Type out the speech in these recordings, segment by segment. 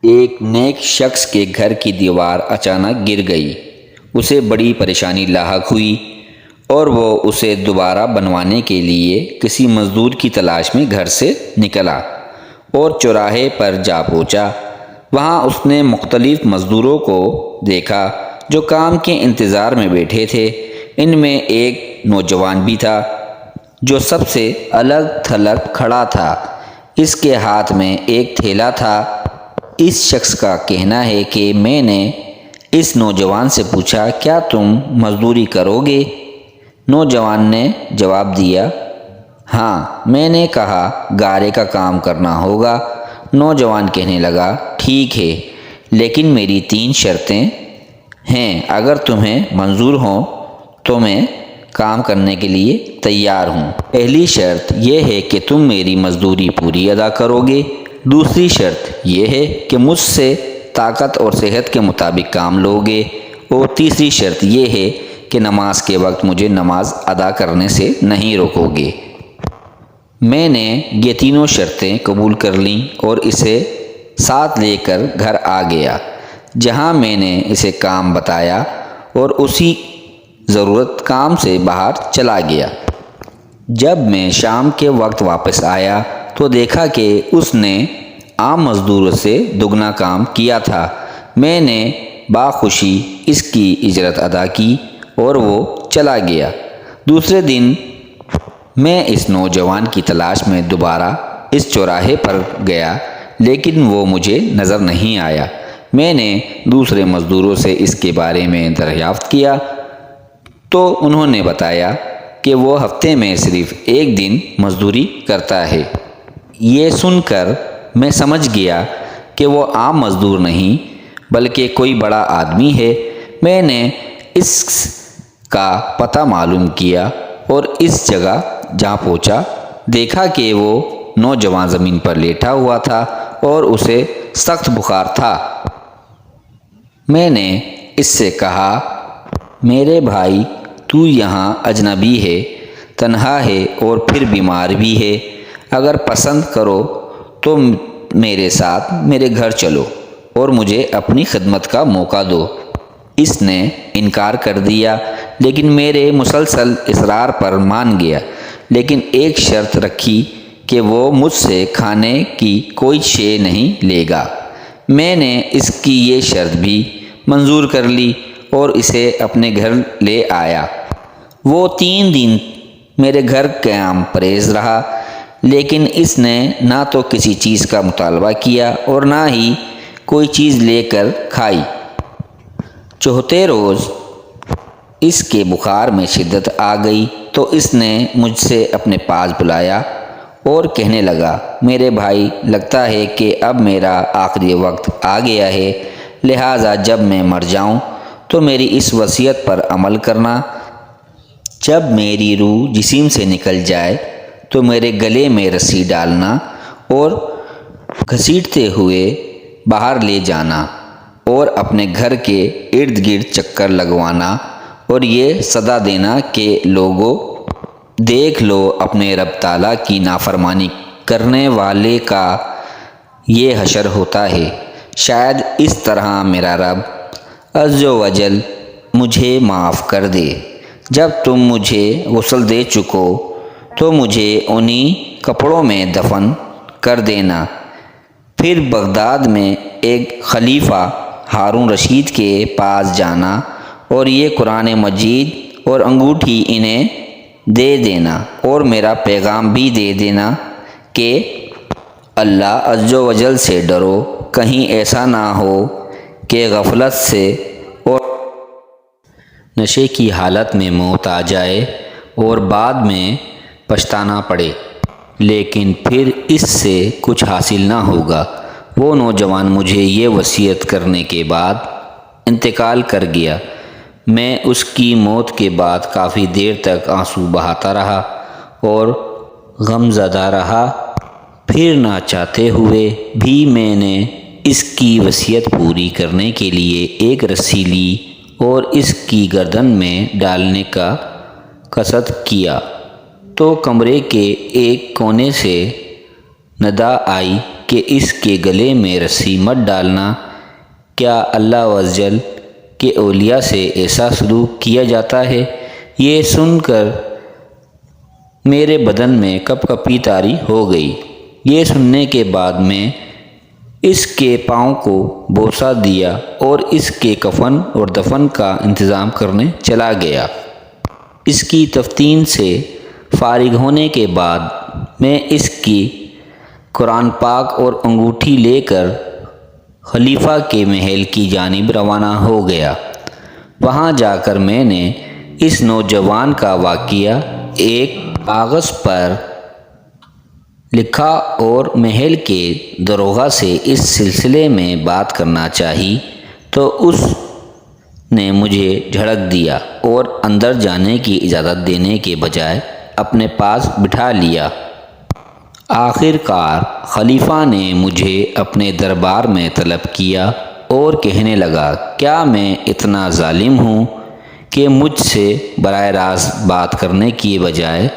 ایک نیک شخص کے گھر کی دیوار اچانک گر گئی۔ اسے بڑی پریشانی لاحق ہوئی اور وہ اسے دوبارہ بنوانے کے لیے کسی مزدور کی تلاش میں گھر سے نکلا اور چوراہے پر جا پہنچا۔ وہاں اس نے مختلف مزدوروں کو دیکھا جو کام کے انتظار میں بیٹھے تھے۔ ان میں ایک نوجوان بھی تھا جو سب سے الگ تھلگ کھڑا تھا۔ اس کے ہاتھ میں ایک تھیلا تھا۔ اس شخص کا کہنا ہے کہ میں نے اس نوجوان سے پوچھا، کیا تم مزدوری کرو گے؟ نوجوان نے جواب دیا، ہاں۔ میں نے کہا، گارے کا کام کرنا ہوگا۔ نوجوان کہنے لگا، ٹھیک ہے، لیکن میری 3 شرطیں ہیں۔ اگر تمہیں منظور ہوں تو میں کام کرنے کے لیے تیار ہوں۔ پہلی شرط یہ ہے کہ تم میری مزدوری پوری ادا کرو گے۔ دوسری شرط یہ ہے کہ مجھ سے طاقت اور صحت کے مطابق کام لو گے۔ اور تیسری شرط یہ ہے کہ نماز کے وقت مجھے نماز ادا کرنے سے نہیں روکو گے۔ میں نے یہ تینوں شرطیں قبول کر لیں اور اسے ساتھ لے کر گھر آ گیا، جہاں میں نے اسے کام بتایا اور اسی ضرورت کام سے باہر چلا گیا۔ جب میں شام کے وقت واپس آیا تو دیکھا کہ اس نے عام مزدوروں سے دگنا کام کیا تھا۔ میں نے باخوشی اس کی اجرت ادا کی اور وہ چلا گیا۔ دوسرے دن میں اس نوجوان کی تلاش میں دوبارہ اس چوراہے پر گیا، لیکن وہ مجھے نظر نہیں آیا۔ میں نے دوسرے مزدوروں سے اس کے بارے میں دریافت کیا تو انہوں نے بتایا کہ وہ ہفتے میں صرف 1 دن مزدوری کرتا ہے۔ یہ سن کر میں سمجھ گیا کہ وہ عام مزدور نہیں بلکہ کوئی بڑا آدمی ہے۔ میں نے اس کا پتہ معلوم کیا اور اس جگہ جا پہنچا۔ دیکھا کہ وہ نوجوان زمین پر لیٹا ہوا تھا اور اسے سخت بخار تھا۔ میں نے اس سے کہا، میرے بھائی، تو یہاں اجنبی ہے، تنہا ہے اور پھر بیمار بھی ہے۔ اگر پسند کرو تو میرے ساتھ میرے گھر چلو اور مجھے اپنی خدمت کا موقع دو۔ اس نے انکار کر دیا، لیکن میرے مسلسل اصرار پر مان گیا، لیکن ایک شرط رکھی کہ وہ مجھ سے کھانے کی کوئی شے نہیں لے گا۔ میں نے اس کی یہ شرط بھی منظور کر لی اور اسے اپنے گھر لے آیا۔ وہ 3 دن میرے گھر قیام پرہیز رہا، لیکن اس نے نہ تو کسی چیز کا مطالبہ کیا اور نہ ہی کوئی چیز لے کر کھائی۔ چوتھے روز اس کے بخار میں شدت آ گئی تو اس نے مجھ سے اپنے پاس بلایا اور کہنے لگا، میرے بھائی، لگتا ہے کہ اب میرا آخری وقت آ گیا ہے، لہٰذا جب میں مر جاؤں تو میری اس وصیت پر عمل کرنا۔ جب میری روح جسم سے نکل جائے تو میرے گلے میں رسی ڈالنا اور گھسیٹتے ہوئے باہر لے جانا اور اپنے گھر کے ارد گرد چکر لگوانا اور یہ صدا دینا کہ لوگو، دیکھ لو، اپنے رب تعالیٰ کی نافرمانی کرنے والے کا یہ حشر ہوتا ہے۔ شاید اس طرح میرا رب عز و جل مجھے معاف کر دے۔ جب تم مجھے غسل دے چکو تو مجھے انہی کپڑوں میں دفن کر دینا۔ پھر بغداد میں ایک خلیفہ ہارون رشید کے پاس جانا اور یہ قرآن مجید اور انگوٹھی انہیں دے دینا اور میرا پیغام بھی دے دینا کہ اللہ عز و جل سے ڈرو، کہیں ایسا نہ ہو کہ غفلت سے اور نشے کی حالت میں موت آ جائے اور بعد میں پچھتانا پڑے، لیکن پھر اس سے کچھ حاصل نہ ہوگا۔ وہ نوجوان مجھے یہ وصیت کرنے کے بعد انتقال کر گیا۔ میں اس کی موت کے بعد کافی دیر تک آنسو بہاتا رہا اور غم زدہ رہا۔ پھر نہ چاہتے ہوئے بھی میں نے اس کی وصیت پوری کرنے کے لیے ایک رسی لی اور اس کی گردن میں ڈالنے کا قصد کیا تو کمرے کے ایک کونے سے ندا آئی، کہ اس کے گلے میں رسی مت ڈالنا۔ کیا اللہ عزوجل کے اولیاء سے ایسا سلوک کیا جاتا ہے؟ یہ سن کر میرے بدن میں کپ کپی طاری ہو گئی۔ یہ سننے کے بعد میں اس کے پاؤں کو بوسہ دیا اور اس کے کفن اور دفن کا انتظام کرنے چلا گیا۔ اس کی تفتین سے فارغ ہونے کے بعد میں اس کی قرآن پاک اور انگوٹھی لے کر خلیفہ کے محل کی جانب روانہ ہو گیا۔ وہاں جا کر میں نے اس نوجوان کا واقعہ ایک کاغذ پر لکھا اور محل کے داروغہ سے اس سلسلے میں بات کرنا چاہی تو اس نے مجھے جھڑک دیا اور اندر جانے کی اجازت دینے کے بجائے اپنے پاس بٹھا لیا۔ آخر کار خلیفہ نے مجھے اپنے دربار میں طلب کیا اور کہنے لگا، کیا میں اتنا ظالم ہوں کہ مجھ سے براہ راست بات کرنے کی بجائے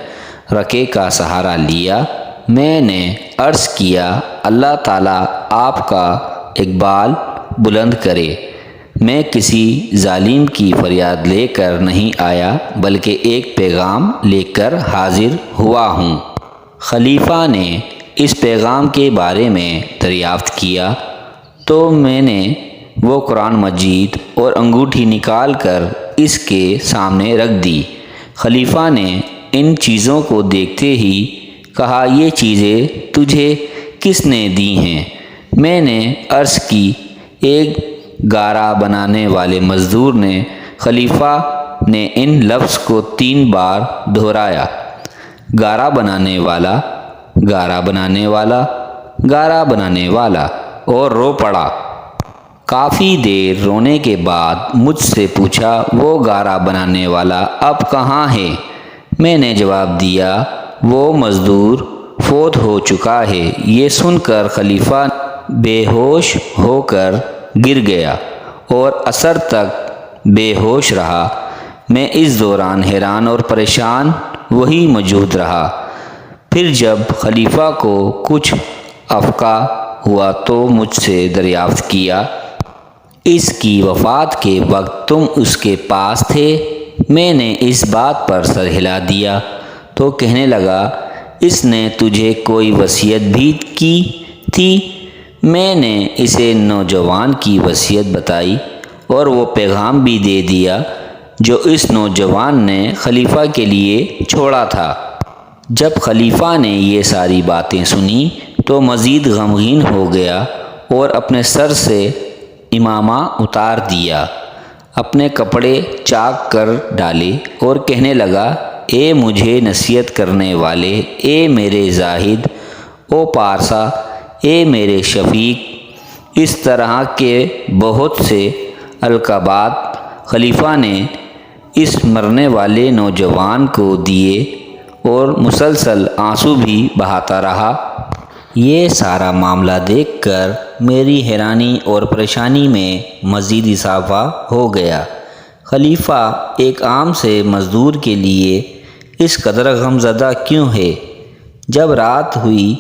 رقے کا سہارا لیا؟ میں نے عرض کیا، اللہ تعالیٰ آپ کا اقبال بلند کرے، میں کسی ظالم کی فریاد لے کر نہیں آیا بلکہ ایک پیغام لے کر حاضر ہوا ہوں۔ خلیفہ نے اس پیغام کے بارے میں دریافت کیا تو میں نے وہ قرآن مجید اور انگوٹھی نکال کر اس کے سامنے رکھ دی۔ خلیفہ نے ان چیزوں کو دیکھتے ہی کہا، یہ چیزیں تجھے کس نے دی ہیں؟ میں نے عرض کی، ایک گارا بنانے والے مزدور نے۔ خلیفہ نے ان لفظ کو 3 بار دہرایا، گارا بنانے والا، گارا بنانے والا، گارا بنانے والا، اور رو پڑا۔ کافی دیر رونے کے بعد مجھ سے پوچھا، وہ گارا بنانے والا اب کہاں ہے؟ میں نے جواب دیا، وہ مزدور فوت ہو چکا ہے۔ یہ سن کر خلیفہ بے ہوش ہو کر گر گیا اور عصر تک بے ہوش رہا۔ میں اس دوران حیران اور پریشان وہیں موجود رہا۔ پھر جب خلیفہ کو کچھ افقہ ہوا تو مجھ سے دریافت کیا، اس کی وفات کے وقت تم اس کے پاس تھے؟ میں نے اس بات پر سر ہلا دیا تو کہنے لگا، اس نے تجھے کوئی وصیت بھی کی تھی؟ میں نے اسے نوجوان کی وصیت بتائی اور وہ پیغام بھی دے دیا جو اس نوجوان نے خلیفہ کے لیے چھوڑا تھا۔ جب خلیفہ نے یہ ساری باتیں سنی تو مزید غمگین ہو گیا اور اپنے سر سے امامہ اتار دیا، اپنے کپڑے چاک کر ڈالے اور کہنے لگا، اے مجھے نصیحت کرنے والے، اے میرے زاہد، او پارسا، اے میرے شفیق۔ اس طرح کے بہت سے القابات خلیفہ نے اس مرنے والے نوجوان کو دیے اور مسلسل آنسو بھی بہاتا رہا۔ یہ سارا معاملہ دیکھ کر میری حیرانی اور پریشانی میں مزید اضافہ ہو گیا۔ خلیفہ ایک عام سے مزدور کے لیے اس قدر غمزدہ کیوں ہے؟ جب رات ہوئی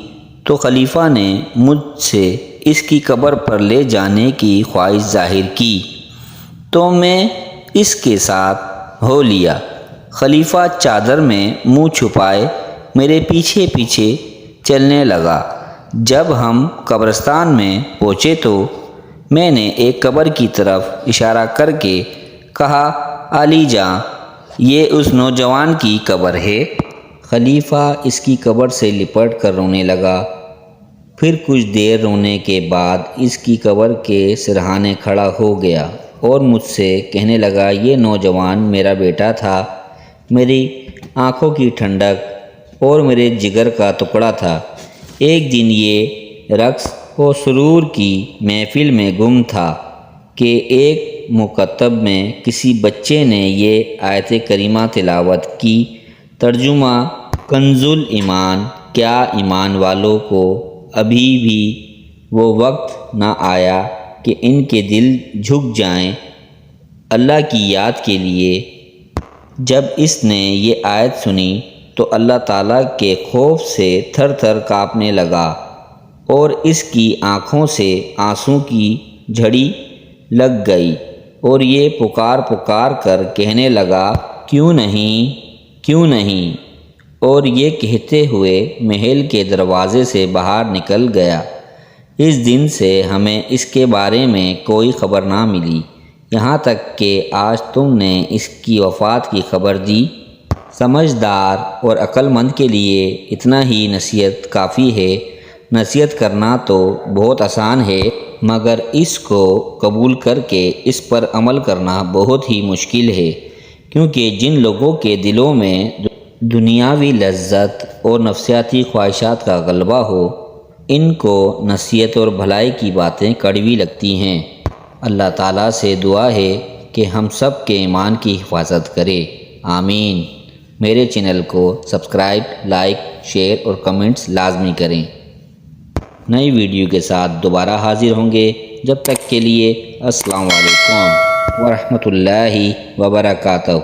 تو خلیفہ نے مجھ سے اس کی قبر پر لے جانے کی خواہش ظاہر کی تو میں اس کے ساتھ ہو لیا۔ خلیفہ چادر میں منہ چھپائے میرے پیچھے پیچھے چلنے لگا۔ جب ہم قبرستان میں پہنچے تو میں نے ایک قبر کی طرف اشارہ کر کے کہا، علی جاں، یہ اس نوجوان کی قبر ہے۔ خلیفہ اس کی قبر سے لپٹ کر رونے لگا۔ پھر کچھ دیر رونے کے بعد اس کی قبر کے سرہانے کھڑا ہو گیا اور مجھ سے کہنے لگا، یہ نوجوان میرا بیٹا تھا، میری آنکھوں کی ٹھنڈک اور میرے جگر کا ٹکڑا تھا۔ ایک دن یہ رقص و سرور کی محفل میں گم تھا کہ ایک مکتب میں کسی بچے نے یہ آیت کریمہ تلاوت کی، ترجمہ کنز الایمان، کیا ایمان والوں کو ابھی بھی وہ وقت نہ آیا کہ ان کے دل جھک جائیں اللہ کی یاد کے لیے؟ جب اس نے یہ آیت سنی تو اللہ تعالیٰ کے خوف سے تھر تھر کانپنے لگا اور اس کی آنکھوں سے آنسوں کی جھڑی لگ گئی اور یہ پکار پکار کر کہنے لگا کیوں نہیں، اور یہ کہتے ہوئے محل کے دروازے سے باہر نکل گیا۔ اس دن سے ہمیں اس کے بارے میں کوئی خبر نہ ملی، یہاں تک کہ آج تم نے اس کی وفات کی خبر دی۔ سمجھدار اور عقل مند کے لیے اتنا ہی نصیحت کافی ہے۔ نصیحت کرنا تو بہت آسان ہے، مگر اس کو قبول کر کے اس پر عمل کرنا بہت ہی مشکل ہے، کیونکہ جن لوگوں کے دلوں میں دنیاوی لذت اور نفسیاتی خواہشات کا غلبہ ہو، ان کو نصیحت اور بھلائی کی باتیں کڑوی لگتی ہیں۔ اللہ تعالیٰ سے دعا ہے کہ ہم سب کے ایمان کی حفاظت کرے، آمین۔ میرے چینل کو سبسکرائب، لائک، شیئر اور کمنٹس لازمی کریں۔ نئی ویڈیو کے ساتھ دوبارہ حاضر ہوں گے، جب تک کے لیے السلام علیکم ورحمۃ اللہ وبرکاتہ۔